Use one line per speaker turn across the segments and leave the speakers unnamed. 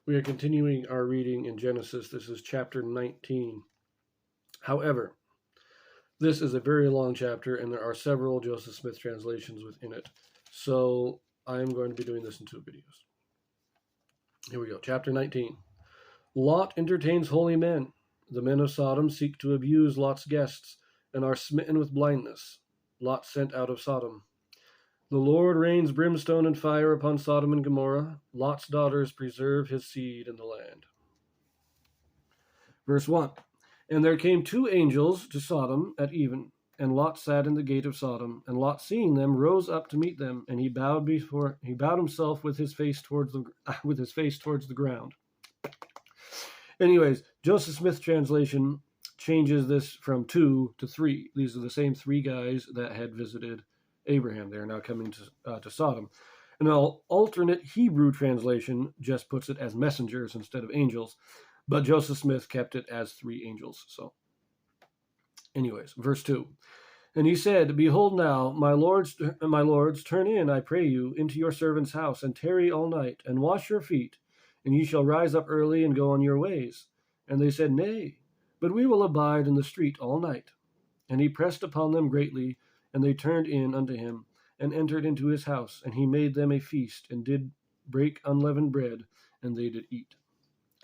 We are continuing our reading in Genesis. This is chapter 19. However, this is a very long chapter, and there are several Joseph Smith translations within it. So I am going to be doing this in 2 videos. Here we go. Chapter 19. Lot entertains holy men. The men of Sodom seek to abuse Lot's guests and are smitten with blindness. Lot sent out of Sodom. The Lord rains brimstone and fire upon Sodom and Gomorrah. Lot's daughters preserve his seed in the land. Verse 1. And there came 2 angels to Sodom at even, and Lot sat in the gate of Sodom. And Lot, seeing them, rose up to meet them, and he bowed himself with his face towards the ground. Anyways, Joseph Smith translation changes this from 2 to 3. These are the same 3 guys that had visited Abraham. They are now coming to Sodom. An alternate Hebrew translation just puts it as messengers instead of angels, but Joseph Smith kept it as 3 angels. So, anyways, verse 2. And he said, Behold now, my lords, turn in, I pray you, into your servant's house, and tarry all night, and wash your feet, and ye shall rise up early and go on your ways. And they said, Nay, but we will abide in the street all night. And he pressed upon them greatly, and they turned in unto him, and entered into his house, and he made them a feast, and did break unleavened bread, and they did eat.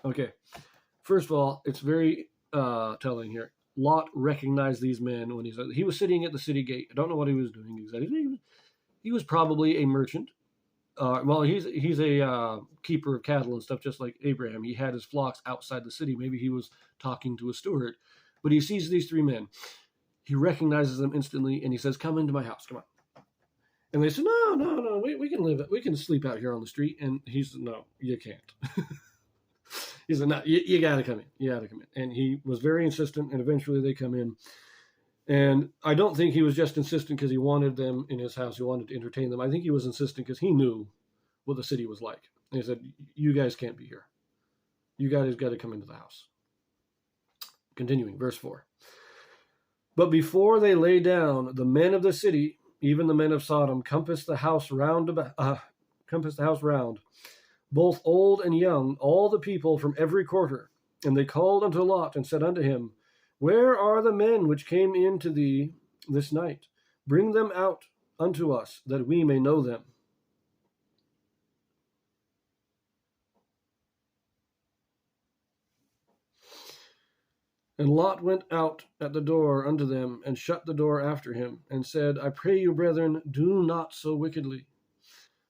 Okay, first of all, it's very telling here. Lot recognized these men when he was sitting at the city gate. I don't know what he was doing exactly. He was probably a merchant. He's a keeper of cattle and stuff, just like Abraham. He had his flocks outside the city. Maybe he was talking to a steward, but he sees these 3 men. He recognizes them instantly, and he says, Come into my house, come on. And they said, No, we can sleep out here on the street. And he said, No, you can't. He said, No, you got to come in. And he was very insistent, and eventually they come in. And I don't think he was just insistent because he wanted them in his house. He wanted to entertain them. I think he was insistent because he knew what the city was like. And he said, You guys can't be here. You guys got to come into the house. Continuing, verse 4. But before they lay down, the men of the city, even the men of Sodom, compassed the house round, both old and young, all the people from every quarter. And they called unto Lot, and said unto him, Where are the men which came in to thee this night? Bring them out unto us, that we may know them. And Lot went out at the door unto them, and shut the door after him, and said, I pray you, brethren, do not so wickedly.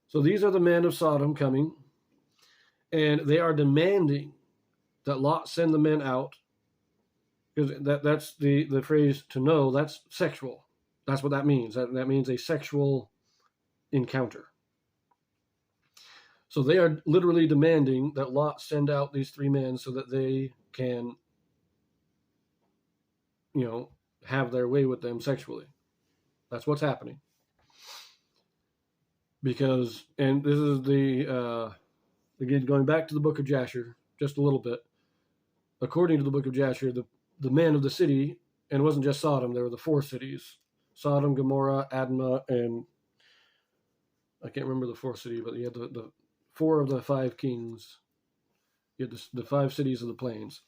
So these are the men of Sodom coming, and they are demanding that Lot send the men out, because that's the phrase to know, that's sexual. That's what that means. That means a sexual encounter. So they are literally demanding that Lot send out these 3 men so that they can have their way with them sexually. That's what's happening. Because, and this is again, going back to the book of Jasher, just a little bit. According to the book of Jasher, the men of the city, and it wasn't just Sodom, there were the 4 cities, Sodom, Gomorrah, Admah, and I can't remember the 4th city, but you had the 4 of the 5 kings. You had the 5 cities of the plains.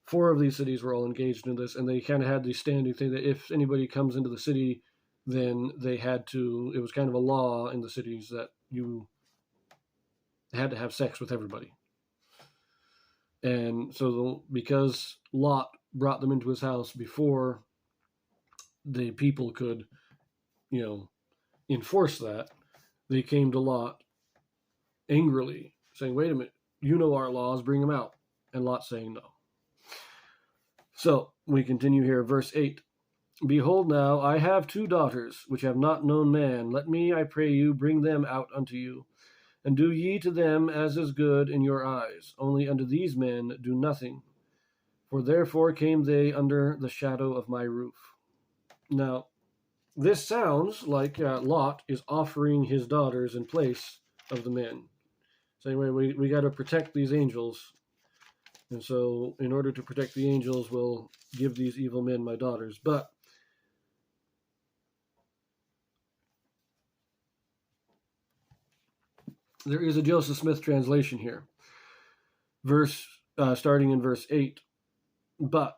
4 of these cities were all engaged in this, and they kind of had the standing thing that if anybody comes into the city, then they had to, it was kind of a law in the cities that you had to have sex with everybody. And so because Lot brought them into his house before the people could, enforce that, they came to Lot angrily, saying, Wait a minute, you know our laws, bring them out. And Lot saying no. So we continue here, verse 8. Behold now, I have 2 daughters, which have not known man. Let me, I pray you, bring them out unto you. And do ye to them as is good in your eyes. Only unto these men do nothing. For therefore came they under the shadow of my roof. Now, this sounds like Lot is offering his daughters in place of the men. Saying, we got to protect these angels. And so, in order to protect the angels, we'll give these evil men my daughters. But there is a Joseph Smith translation here. starting in verse 8. But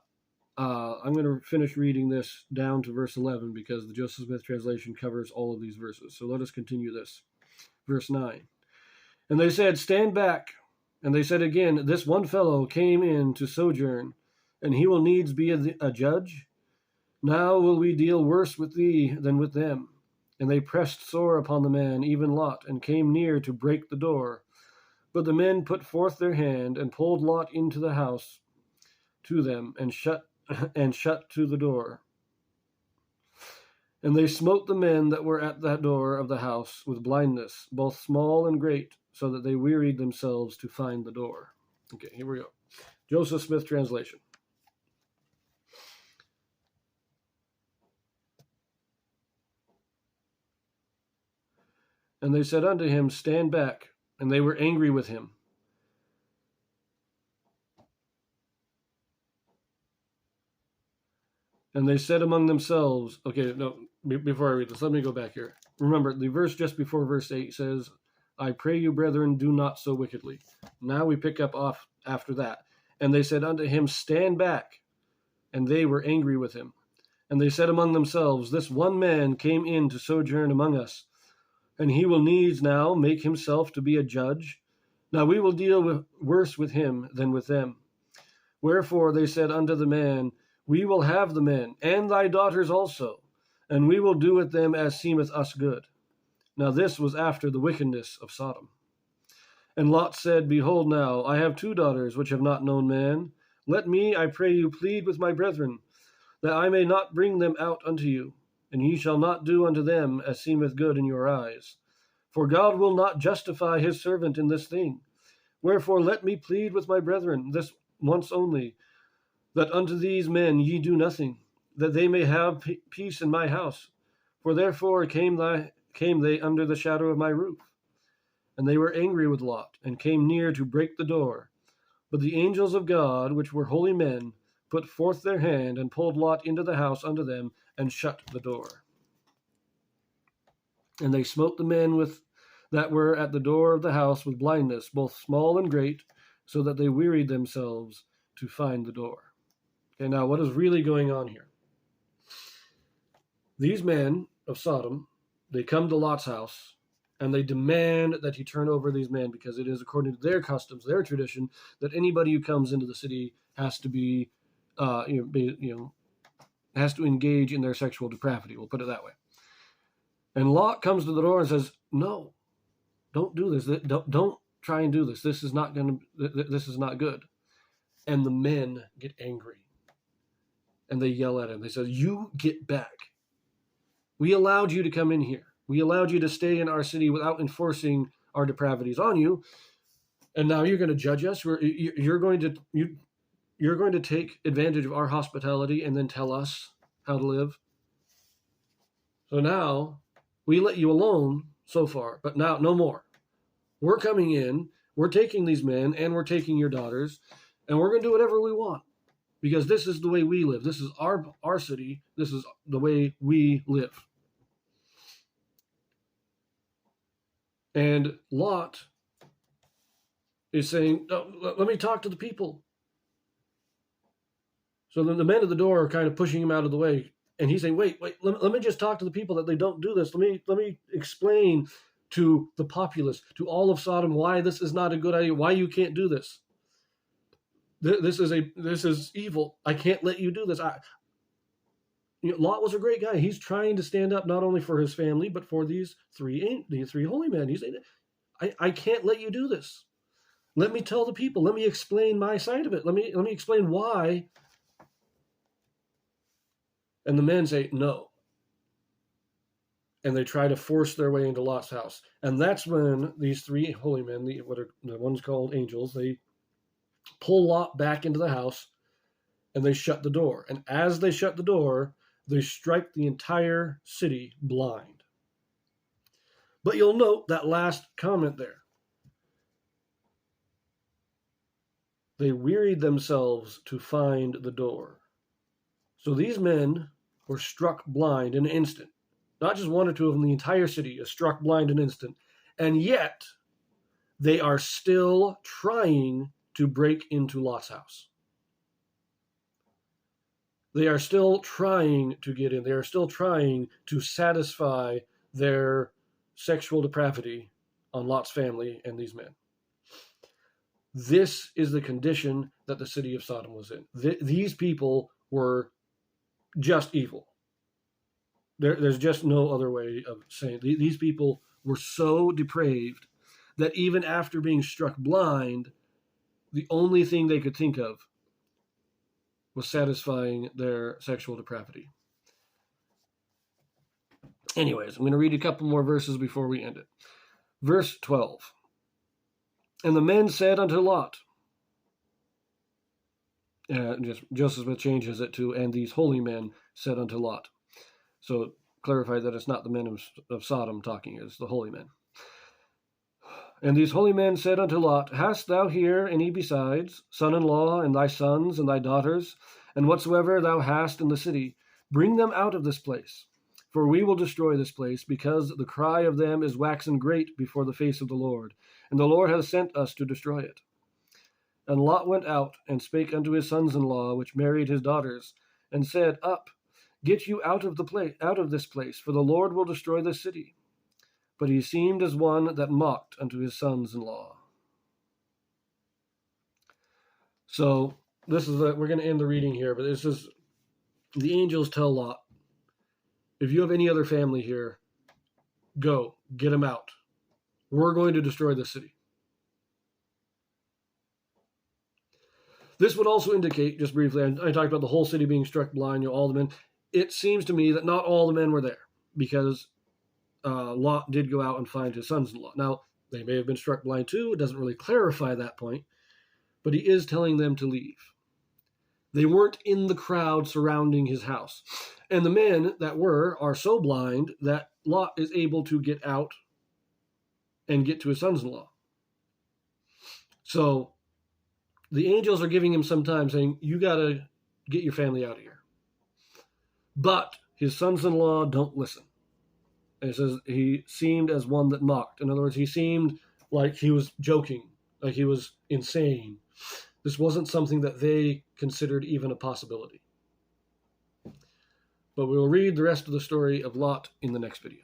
I'm going to finish reading this down to verse 11 because the Joseph Smith translation covers all of these verses. So let us continue this. Verse 9. And they said, Stand back. And they said again, This one fellow came in to sojourn, and he will needs be a judge. Now will we deal worse with thee than with them. And they pressed sore upon the man, even Lot, and came near to break the door. But the men put forth their hand, and pulled Lot into the house to them, and shut to the door. And they smote the men that were at that door of the house with blindness, both small and great, so that they wearied themselves to find the door. Okay, here we go. Joseph Smith translation. And they said unto him, Stand back. And they were angry with him. And they said among themselves, okay, no, before I read this, let me go back here. Remember, the verse just before verse 8 says, I pray you, brethren, do not so wickedly. Now we pick up off after that. And they said unto him, Stand back. And they were angry with him. And they said among themselves, This one man came in to sojourn among us, and he will needs now make himself to be a judge. Now we will deal worse with him than with them. Wherefore they said unto the man, We will have the men, and thy daughters also, and we will do with them as seemeth us good. Now this was after the wickedness of Sodom. And Lot said, Behold now, I have 2 daughters which have not known man. Let me, I pray you, plead with my brethren, that I may not bring them out unto you, and ye shall not do unto them as seemeth good in your eyes. For God will not justify his servant in this thing. Wherefore let me plead with my brethren this once only, that unto these men ye do nothing, that they may have peace in my house. For therefore came they under the shadow of my roof. And they were angry with Lot, and came near to break the door. But the angels of God, which were holy men, put forth their hand, and pulled Lot into the house unto them, and shut the door. And they smote the men that were at the door of the house with blindness, both small and great, so that they wearied themselves to find the door. Okay, now what is really going on here? These men of Sodom, they come to Lot's house, and they demand that he turn over these men, because it is according to their customs, their tradition, that anybody who comes into the city has to be, has to engage in their sexual depravity. We'll put it that way. And Lot comes to the door and says, "No, don't do this. Don't try and do this. This is not good." And the men get angry, and they yell at him. They say, "You get back. We allowed you to come in here. We allowed you to stay in our city without enforcing our depravities on you, and now you're going to judge us. You're going to take advantage of our hospitality and then tell us how to live. So now we let you alone so far, but now no more. We're coming in, we're taking these men, and we're taking your daughters, and we're going to do whatever we want, because this is the way we live. This is our city. This is the way we live." And Lot is saying, "Oh, let me talk to the people." So then the men at the door are kind of pushing him out of the way. And he's saying, wait, let me just talk to the people that they don't do this. Let me explain to the populace, to all of Sodom, why this is not a good idea, why you can't do this. This is evil. I can't let you do this. Lot was a great guy. He's trying to stand up not only for his family, but for these three holy men. He's saying, I can't let you do this. Let me tell the people. Let me explain my side of it. Let me explain why. And the men say no. And they try to force their way into Lot's house. And that's when these three holy men, what are the ones called angels, they pull Lot back into the house and they shut the door. And as they shut the door, they strike the entire city blind. But you'll note that last comment there. They wearied themselves to find the door. So these men were struck blind in an instant. Not just one or two of them, the entire city is struck blind in an instant. And yet, they are still trying to break into Lot's house. They are still trying to get in. They are still trying to satisfy their sexual depravity on Lot's family and these men. This is the condition that the city of Sodom was in. These people were just evil. There's just no other way of saying it. These people were so depraved that even after being struck blind, the only thing they could think of was satisfying their sexual depravity. Anyways, I'm going to read a couple more verses before we end it. Verse 12. And the men said unto Lot, Joseph Smith changes it to, and these holy men said unto Lot. So clarify that it's not the men of Sodom talking, it's the holy men. And these holy men said unto Lot, Hast thou here any besides, son-in-law, and thy sons, and thy daughters, and whatsoever thou hast in the city? Bring them out of this place. For we will destroy this place, because the cry of them is waxen great before the face of the Lord, and the Lord hath sent us to destroy it. And Lot went out, and spake unto his sons-in-law, which married his daughters, and said, Up, get you out of this place, for the Lord will destroy this city. But he seemed as one that mocked unto his sons-in-law. So we're going to end the reading here, but this is, the angels tell Lot, if you have any other family here, go, get them out. We're going to destroy the city. This would also indicate, just briefly, I talked about the whole city being struck blind, all the men. It seems to me that not all the men were there, because Lot did go out and find his sons-in-law. Now, they may have been struck blind too. It doesn't really clarify that point, but he is telling them to leave. They weren't in the crowd surrounding his house. And the men that are so blind that Lot is able to get out and get to his sons-in-law. So the angels are giving him some time, saying, you got to get your family out of here. But his sons-in-law don't listen. And it says he seemed as one that mocked. In other words, he seemed like he was joking, like he was insane. This wasn't something that they considered even a possibility. But we will read the rest of the story of Lot in the next video.